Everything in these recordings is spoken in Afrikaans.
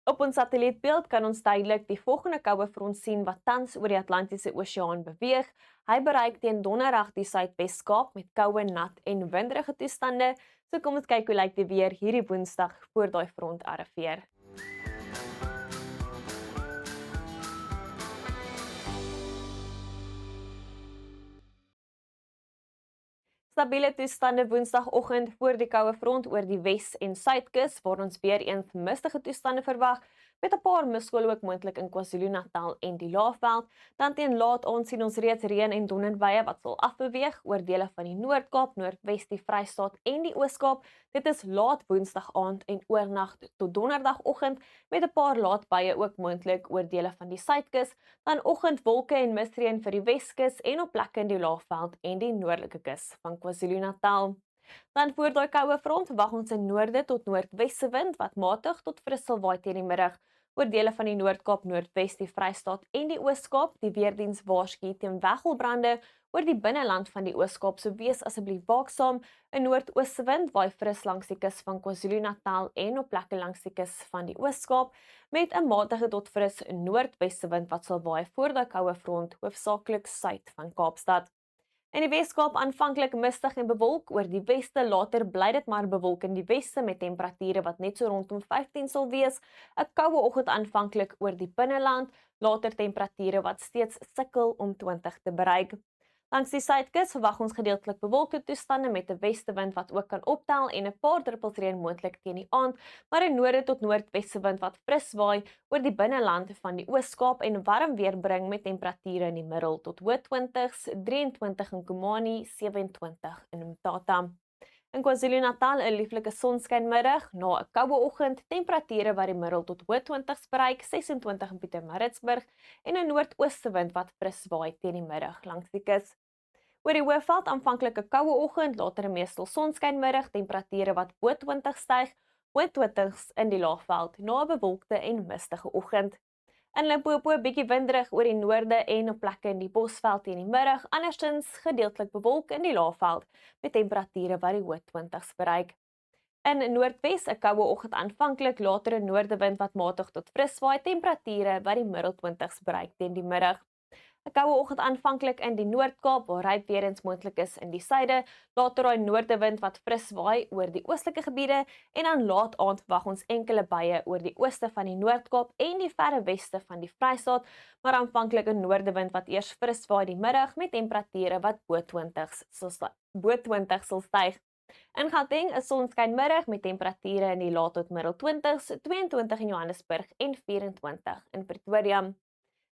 Op ons satellietbeeld kan ons duidelik die volgende koue front sien wat tans oor die Atlantiese Oseaan beweeg. Hy bereik teen Donderdag die Suidwes-Kaap met koue, nat en winderige toestande. So kom ons kyk hoe lyk die weer hierdie Woensdag voor daai front arriveer. Stabiele toestande Woensdagoggend voor die koue front oor die Wes- en Suidkus, waar ons weer eens mistige toestande verwag, met 'n paar misgole ook moontlik in KwaZulu-Natal en die Laagveld. Dan teen laat aand sien ons reeds reën en donderbuie wat sal afbeweeg oor dele van die Noord-Kaap, Noordwes, die Vrystaat en die Oos-Kaap. Dit is laat Woensdag aand en oornag tot Donderdagoggend met 'n paar laat buie ook moontlik oor dele van die Suidkus. Dan oggendwolke en misreën vir die Weskus en op plekke in die Laagveld en die noordelike kus van KwaZulu-Natal. Dan voor daai koue front wag ons 'n noorde tot noordwesse wind wat matig tot fris sal waai teen die middag oor dele van die Noord-Kaap, Noordwes, die Vrystaat en die Oos-Kaap. Die weerdiens waarsku teen weggelbrande oor die binneland van die Oos-Kaap, so wees asseblief waaksaam. 'n Noordoostewind waai fris langs die kus van KwaZulu-Natal en op plekke langs die kus van die Oos-Kaap met 'n matige tot fris noordwesse wind wat sal waai voor daai koue front, hoofsaaklik suid van Kaapstad. In die Weskaap aanvanklik mistig en bewolk, oor die weste later bly dit maar bewolk in die weste met temperature wat net so rondom 15 sal wees. 'n Koue oggend aanvanklik oor die binneland, later temperature wat steeds sukkel om 20 te bereik. Langs die suidkus verwag ons gedeeltelik bewolkte toestande met 'n westewind wat ook kan optel en 'n paar druppels reën moontlik teen die aand, maar 'n noorde tot noordwestewind wat fris waai oor die binneland van die Oos-Kaap en warm weer bring met temperature in die middel tot hoë 20s, 23 in Komani, 27 in Mthatha. In KwaZulu-Natal 'n lieflike sonskynmiddag na 'n koue oggend, temperature wat die middel tot hoë 20s bereik, 26 in Pietermaritzburg en 'n noordoostewind wat fris waai teen die middag langs die kus. Oor die Hoëveld aanvanklik 'n koue oggend, later 'n meestal sonskynmiddag, temperature wat bo 20 styg, hoë 20s in die Laagveld na 'n bewolkte en mistige oggend. In Limpopo bietjie winderig oor die noorde en op plekke in die Bosveld teen die middag, andersins gedeeltelik bewolk in die Laagveld met temperature wat die hoë 20s bereik. In Noordwes 'n koue oggend aanvanklik, later 'n noordewind wat matig tot fris waai, temperature wat die middel 20s bereik teen die middag. 'n Koue oggend aanvanklik in die Noord-Kaap waar ryp weer eens moontlik is in die suide, later daai noordewind wat fris waai oor die oostelike gebiede en dan laat aand verwag ons enkele buie oor die ooste van die Noord-Kaap en die verre weste van die Vrystaat, maar aanvanklik 'n noordewind wat eers fris waai die middag met temperature wat bo 20 sal styg. In Gauteng 'n sonskynmiddag met temperature in die laat tot middel 20s, 22 in Johannesburg en 24 in Pretoria.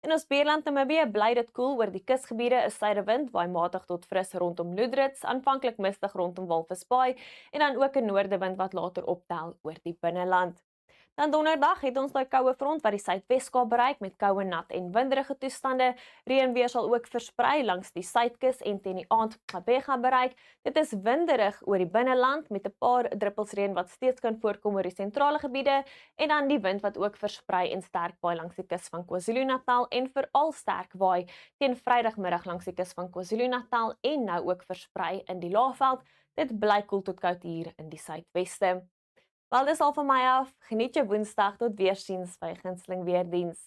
In ons buurland Namibië bly dit koel oor die kusgebiede, 'n suidewind waai matig tot fris rondom Loodrich, aanvanklik mistig rondom Walvis Bay en dan ook 'n noordewind wat later optel oor die binneland. Dan donderdag het ons daai koue front wat die Suidweskaap bereik met koue, nat en winderige toestande. Reënweer sal ook versprei langs die suidkus en teen die aand Gqeberha bereik. Dit is winderig oor die binneland met 'n paar druppels reën wat steeds kan voorkom oor die sentrale gebiede en dan die wind wat ook versprei en sterk waai langs die kus van KwaZulu-Natal en veral sterk waai teen Vrydagmiddag langs die kus van KwaZulu-Natal en nou ook versprei in die Laagveld. Dit bly koel tot koud hier in die suidweste. Wel, dis al van my af. Geniet jou Woensdag, tot weersiens by Gunsteling Weerdiens.